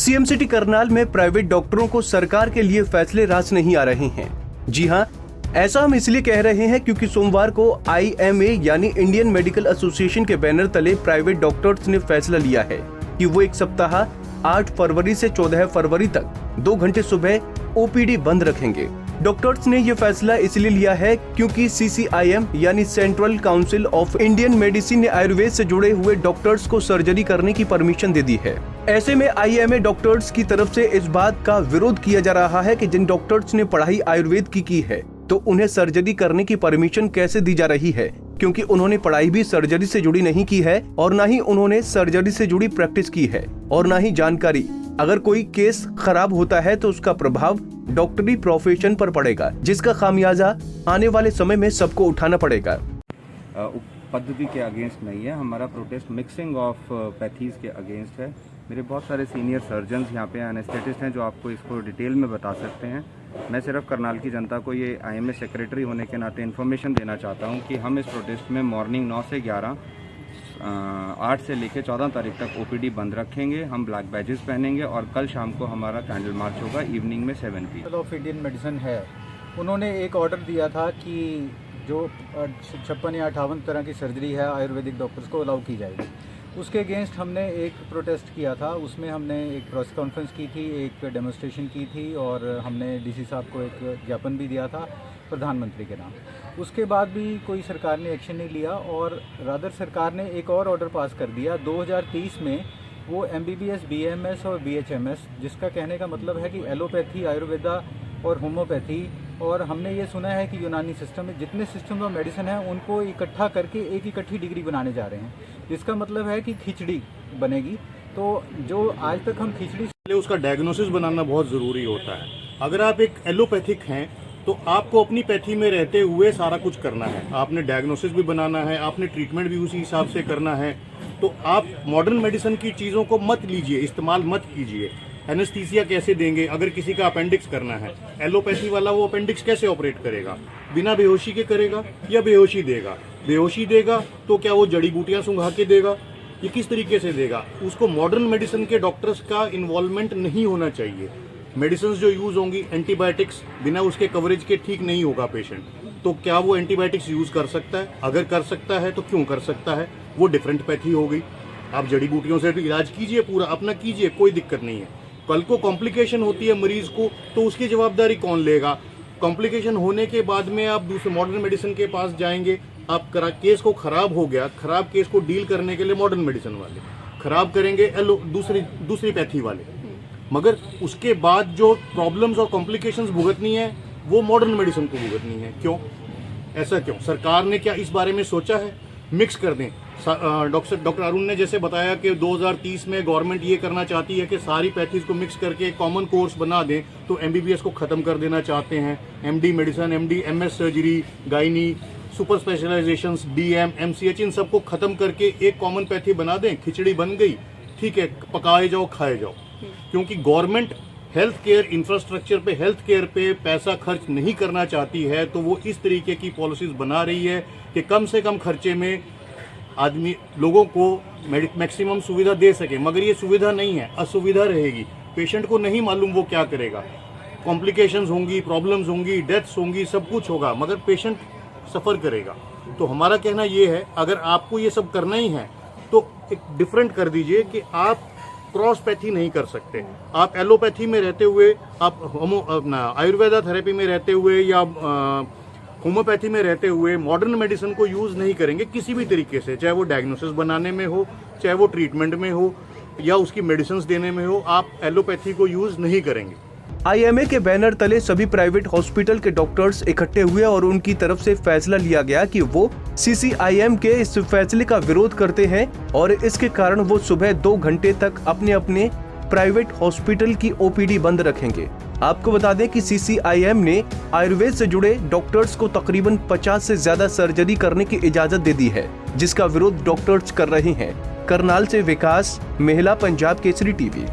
सीएमसीटी करनाल में प्राइवेट डॉक्टरों को सरकार के लिए फैसले रास नहीं आ रहे हैं। जी हां, ऐसा हम इसलिए कह रहे हैं क्योंकि सोमवार को IMA यानी इंडियन मेडिकल एसोसिएशन के बैनर तले प्राइवेट डॉक्टर्स ने फैसला लिया है कि वो एक सप्ताह 8 फरवरी से 14 फरवरी तक 2 घंटे सुबह OPD बंद रखेंगे। डॉक्टर्स ने ये फैसला इसलिए लिया है क्योंकि CCIM यानी central council of Indian medicine ने आयुर्वेद से जुड़े हुए डॉक्टर्स को सर्जरी करने की परमिशन दे दी है। ऐसे में IMA डॉक्टर्स की तरफ से इस बात का विरोध किया जा रहा है कि जिन डॉक्टर्स ने पढ़ाई आयुर्वेद की है तो उन्हें सर्जरी करने की परमिशन कैसे दी जा रही है, क्योंकि उन्होंने पढ़ाई भी सर्जरी से जुड़ी नहीं की है और न ही उन्होंने सर्जरी से जुड़ी प्रैक्टिस की है और न ही जानकारी। अगर कोई केस खराब होता है तो उसका प्रभाव डॉक्टरी प्रोफेशन पर पड़ेगा, जिसका खामियाजा आने वाले समय में सबको उठाना पड़ेगा। पद्धति के अगेंस्ट नहीं है, हमारा प्रोटेस्ट मिक्सिंग ऑफ पैथीज के अगेंस्ट है। मेरे बहुत सारे सीनियर सर्जन्स यहाँ पे एनेस्थेटिस्ट हैं जो आपको इसको डिटेल में बता सकते हैं। मैं सिर्फ करनाल की जनता को ये IMA सेक्रेटरी होने के नाते इन्फॉर्मेशन देना चाहता हूँ कि हम इस प्रोटेस्ट में मॉर्निंग 9 से 11 8 से लेकर 14 तारीख तक OPD बंद रखेंगे। हम ब्लैक बैजेस पहनेंगे और कल शाम को हमारा कैंडल मार्च होगा इवनिंग में 7 PM। ऑफ इंडियन मेडिसिन है, उन्होंने एक ऑर्डर दिया था कि जो 56 या 58 तरह की सर्जरी है आयुर्वेदिक डॉक्टर्स को अलाउ की जाएगी। उसके अगेंस्ट हमने एक प्रोटेस्ट किया था, उसमें हमने एक प्रेस कॉन्फ्रेंस की थी, एक डेमोन्स्ट्रेशन की थी और हमने DC साहब को एक ज्ञापन भी दिया था प्रधानमंत्री के नाम। उसके बाद भी कोई सरकार ने एक्शन नहीं लिया और रादर सरकार ने एक और ऑर्डर पास कर दिया 2030 में, वो MBBS, BMS और BHMS, जिसका कहने का मतलब है कि एलोपैथी, आयुर्वेदा और होम्योपैथी, और हमने ये सुना है कि यूनानी सिस्टम में जितने सिस्टम ऑफ मेडिसिन हैं उनको इकट्ठा करके एक इकट्ठी डिग्री बनाने जा रहे हैं, जिसका मतलब है कि खिचड़ी बनेगी। तो जो आज तक हम खिचड़ी, उसका डायग्नोसिस बनाना बहुत ज़रूरी होता है। अगर आप एक एलोपैथिक हैं तो आपको अपनी पैथी में रहते हुए सारा कुछ करना है, आपने डायग्नोसिस भी बनाना है, आपने ट्रीटमेंट भी उसी हिसाब से करना है। तो आप मॉडर्न मेडिसिन की चीज़ों को मत लीजिए, इस्तेमाल मत कीजिए। एनेस्थीसिया कैसे देंगे अगर किसी का अपेंडिक्स करना है? एलोपैथी वाला वो अपेंडिक्स कैसे ऑपरेट करेगा? बिना बेहोशी के करेगा या बेहोशी देगा? बेहोशी देगा तो क्या वो जड़ी बूटियां सूंघा के देगा? ये किस तरीके से देगा? उसको मॉडर्न मेडिसिन के डॉक्टर्स का इन्वॉल्वमेंट नहीं होना चाहिए। मेडिसिन जो यूज होंगी एंटीबायोटिक्स, बिना उसके कवरेज के ठीक नहीं होगा पेशेंट। तो क्या वो एंटीबायोटिक्स यूज कर सकता है? अगर कर सकता है तो क्यों कर सकता है? वो डिफरेंट पैथी हो गई। आप जड़ी बूटियों से इलाज कीजिए, पूरा अपना कीजिए, कोई दिक्कत नहीं है। कल को कॉम्प्लिकेशन होती है मरीज को तो उसकी जवाबदारी कौन लेगा? कॉम्प्लिकेशन होने के बाद में आप दूसरे मॉडर्न मेडिसिन के पास जाएंगे, आप केस को खराब हो गया, खराब केस को डील करने के लिए मॉडर्न मेडिसिन वाले खराब करेंगे दूसरी पैथी वाले, मगर उसके बाद जो प्रॉब्लम्स और कॉम्प्लिकेशंस भुगतनी है वो मॉडर्न मेडिसिन को भुगतनी है। क्यों? ऐसा क्यों? सरकार ने क्या इस बारे में सोचा है? मिक्स कर दें। डॉक्टर अरुण ने जैसे बताया कि 2030 में गवर्नमेंट ये करना चाहती है कि सारी पैथीज को मिक्स करके एक कॉमन कोर्स बना दें, तो MBBS को खत्म कर देना चाहते हैं। MD medicine, MD MS surgery, gynae, super specialisations, DM, MCH, इन सबको खत्म करके एक कॉमन पैथी बना दें। खिचड़ी बन गई, ठीक है, पकाए जाओ, खाए जाओ। क्योंकि गवर्नमेंट हेल्थ केयर इंफ्रास्ट्रक्चर पे, हेल्थ केयर पे पैसा खर्च नहीं करना चाहती है, तो वो इस तरीके की पॉलिसीज बना रही है कि कम से कम खर्चे में आदमी लोगों को मैक्सिमम सुविधा दे सके। मगर ये सुविधा नहीं है, असुविधा रहेगी। पेशेंट को नहीं मालूम वो क्या करेगा, कॉम्प्लिकेशंस होंगी, प्रॉब्लम्स होंगी, डेथ्स होंगी, सब कुछ होगा, मगर पेशेंट सफ़र करेगा। तो हमारा कहना ये है, अगर आपको ये सब करना ही है तो एक डिफरेंट कर दीजिए कि आप क्रॉस पैथी नहीं कर सकते। आप एलोपैथी में रहते हुए, आप आयुर्वेदा थेरेपी में रहते हुए या होम्योपैथी में रहते हुए मॉडर्न मेडिसिन को यूज नहीं करेंगे किसी भी तरीके से, चाहे वो डायग्नोसिस बनाने में हो, चाहे वो ट्रीटमेंट में हो या उसकी मेडिसिन देने में हो, आप एलोपैथी को यूज नहीं करेंगे। IMA के बैनर तले सभी प्राइवेट हॉस्पिटल के डॉक्टर्स इकट्ठे हुए और उनकी तरफ से फैसला लिया गया कि वो CCIM के इस फैसले का विरोध करते हैं और इसके कारण वो सुबह 2 घंटे तक अपने अपने प्राइवेट हॉस्पिटल की OPD बंद रखेंगे। आपको बता दें कि CCIM ने आयुर्वेद से जुड़े डॉक्टर्स को तकरीबन 50 से ज्यादा सर्जरी करने की इजाजत दे दी है, जिसका विरोध डॉक्टर्स कर रहे हैं। करनाल से विकास मेहला, पंजाब केसरी TV।